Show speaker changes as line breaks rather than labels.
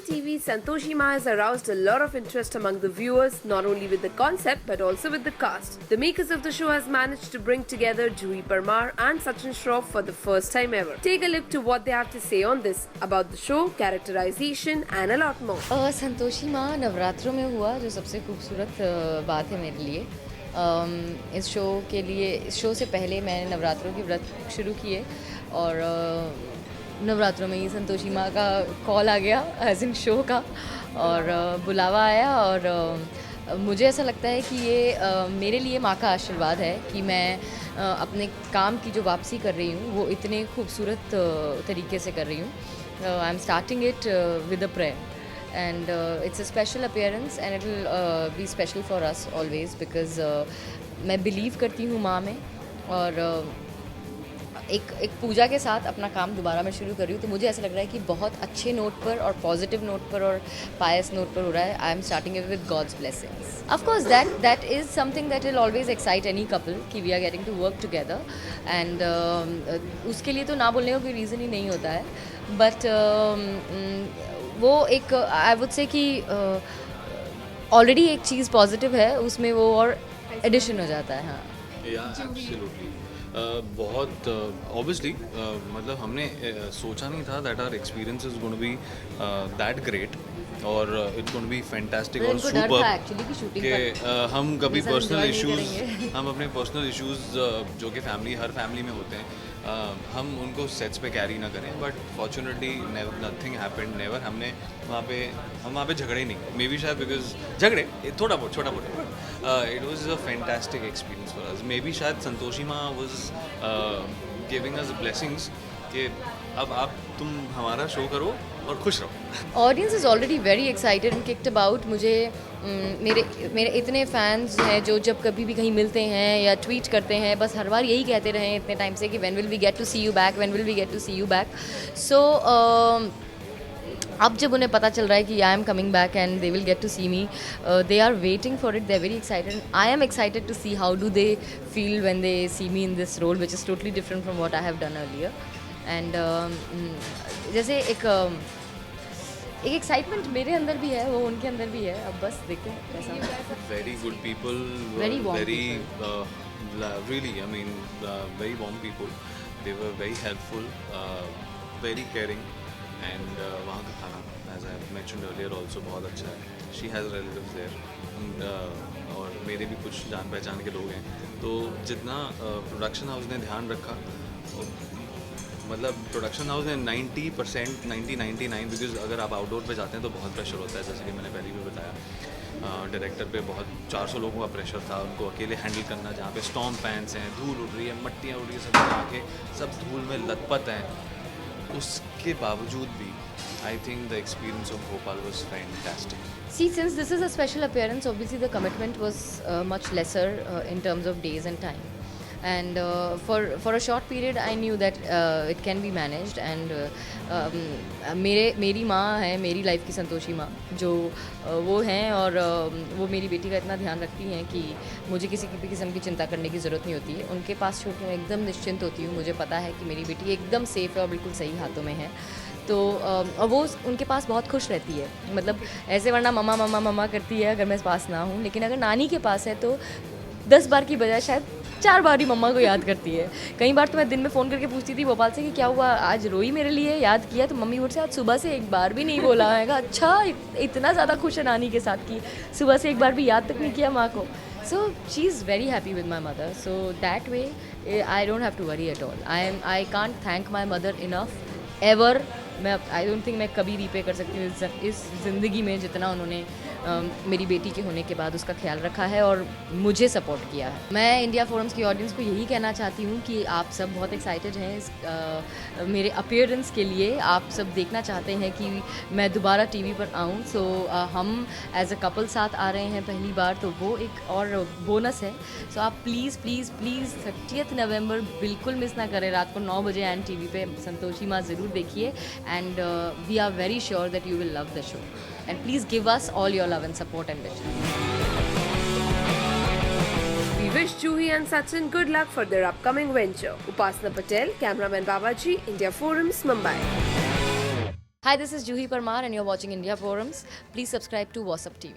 TV, Santoshi Ma has aroused a lot of interest among the viewers, not only with the concept but also with the cast. The makers of the show has managed to bring together Juhi Parmar and Sachin Shroff for the first time ever. Take a look to what they have to say on this, about the show, characterization and a lot more.
Santoshi माँ नवरात्रों में हुआ जो सबसे खूबसूरत बात है मेरे लिए। इस शो से पहले मैंने नवरात्रों के व्रत शुरू किए और नवरात्रों में ही संतोषी माँ का कॉल आ गया एज इन शो का और बुलावा आया और मुझे ऐसा लगता है कि ये मेरे लिए माँ का आशीर्वाद है कि मैं अपने काम की जो वापसी कर रही हूँ वो इतने खूबसूरत तरीके से कर रही हूँ। आई am starting it with a prayer and it's a special appearance and it will be special for us always because मैं believe करती हूँ माँ में और एक पूजा के साथ अपना काम दोबारा मैं शुरू कर रही हूँ तो मुझे ऐसा लग रहा है कि बहुत अच्छे नोट पर और पॉजिटिव नोट पर और पायस नोट पर हो रहा है। I am starting it with God's blessings. Of course that is something that will always excite any couple कि we are getting to work together and उसके लिए तो ना बोलने का कोई रीज़न ही नहीं होता है बट वो एक आई वुड से कि ऑलरेडी एक चीज़ पॉजिटिव है उसमें वो और एडिशन हो जाता है। हाँ
एब्सोल्युटली बहुत ऑब्वियसली मतलब हमने सोचा नहीं था that our experience is going to be that great और it's going to be fantastic और सुपर कि हम कभी हम अपने पर्सनल इश्यूज जो कि हर फैमिली में होते हैं हम उनको सेट्स पे कैरी ना करें but fortunately nothing happened never. हम वहाँ पे झगड़े नहीं मे बी शायद बिकॉज झगड़े छोटा बहुत it was a fantastic experience for us. May be शायद संतोषी माँ वाज गिविंग अस ब्लेसिंग्स कि अब तुम हमारा शो करो और खुश रहो।
Audience is already very excited and kicked about. मुझे मेरे इतने फैंस हैं जो जब कभी भी कहीं मिलते हैं या ट्वीट करते हैं बस हर बार यही कहते रहे इतने टाइम से कि when will we get to see you back, when will we get to see you back. So अब जब उन्हें पता चल रहा है कि I am coming back and they will get to see me, they are waiting for it, they are very excited. I am excited to see how do they feel when they see me in this role which is totally different from what I have done earlier. And जैसे एक excitement मेरे अंदर भी है वो उनके अंदर भी है। अब बस देखते हैं कैसा।
Very good people,
very
really, I mean, very warm people. They were very helpful, very caring, and वहाँ का खाना, as I mentioned earlier, also बहुत अच्छा है। She has relatives there, और मेरे भी कुछ जान पहचान के लोग हैं तो जितना प्रोडक्शन हाउस ने ध्यान रखा मतलब प्रोडक्शन हाउस ने 90% 99 बिकॉज अगर आप आउटडोर पे जाते हैं तो बहुत प्रेशर होता है जैसे कि मैंने पहले भी बताया। डायरेक्टर पे बहुत 400 लोगों का प्रेशर था उनको अकेले हैंडल करना जहाँ पे स्टॉर्म फैंस हैं, धूल उड़ रही है, मट्टियाँ उड़ रही है, सब आके सब धूल में लथपथ हैं। उसके बावजूद भी I think the experience of Bhopal was fantastic.
See, since this is a special appearance, obviously the commitment was much lesser in terms of days and time. And for a short period I knew that it can be managed and मेरी माँ है मेरी life की संतोषी माँ जो वो हैं और वो मेरी बेटी का इतना ध्यान रखती हैं कि मुझे किसी भी किस्म की चिंता करने की ज़रूरत नहीं होती है। उनके पास छोड़ के मैं एकदम निश्चिंत होती हूँ। मुझे पता है कि मेरी बेटी एकदम सेफ़ है और बिल्कुल सही हाथों में है तो और वो उनके पास बहुत खुश रहती है। मतलब ऐसे वरना मम्मा मम्मा मम्मा करती है अगर मैं पास ना हूँ, लेकिन अगर नानी के पास है तो 10 बार की बजाय शायद 4 बार ही मम्मा को याद करती है। कई बार तो मैं दिन में फ़ोन करके पूछती थी भोपाल से कि क्या हुआ आज रोई मेरे लिए, याद किया? तो मम्मी बोलते आज सुबह से एक बार भी नहीं बोला है। अच्छा इतना ज़्यादा खुश है नानी के साथ कि सुबह से एक बार भी याद तक नहीं किया माँ को। So she is very happy with my mother. So that way I don't have to worry at all. I can't thank my mother enough ever. I don't think मैं कभी रीपे कर सकती हूँ इस ज़िंदगी में जितना उन्होंने मेरी बेटी के होने के बाद उसका ख्याल रखा है और मुझे सपोर्ट किया है। मैं इंडिया फोरम्स की ऑडियंस को यही कहना चाहती हूँ कि आप सब बहुत एक्साइटेड हैं इस मेरे अपीयरेंस के लिए। आप सब देखना चाहते हैं कि मैं दोबारा टीवी पर आऊँ। सो हम एज अ कपल साथ आ रहे हैं पहली बार तो वो एक और बोनस है। सो आप प्लीज़ प्लीज़ प्लीज़ 30 नवंबर बिल्कुल मिस ना करें। रात को 9 बजे एंड टीवी पे संतोषी माँ ज़रूर देखिए and we are very sure that you will love the show and please give us all your love and support and wishes.
We wish Juhi and Sachin good luck for their upcoming venture. Upasana Patel, cameraman Babaji, India Forums, Mumbai.
Hi, this is Juhi Parmar and you're watching India Forums. Please subscribe to WhatsApp TV.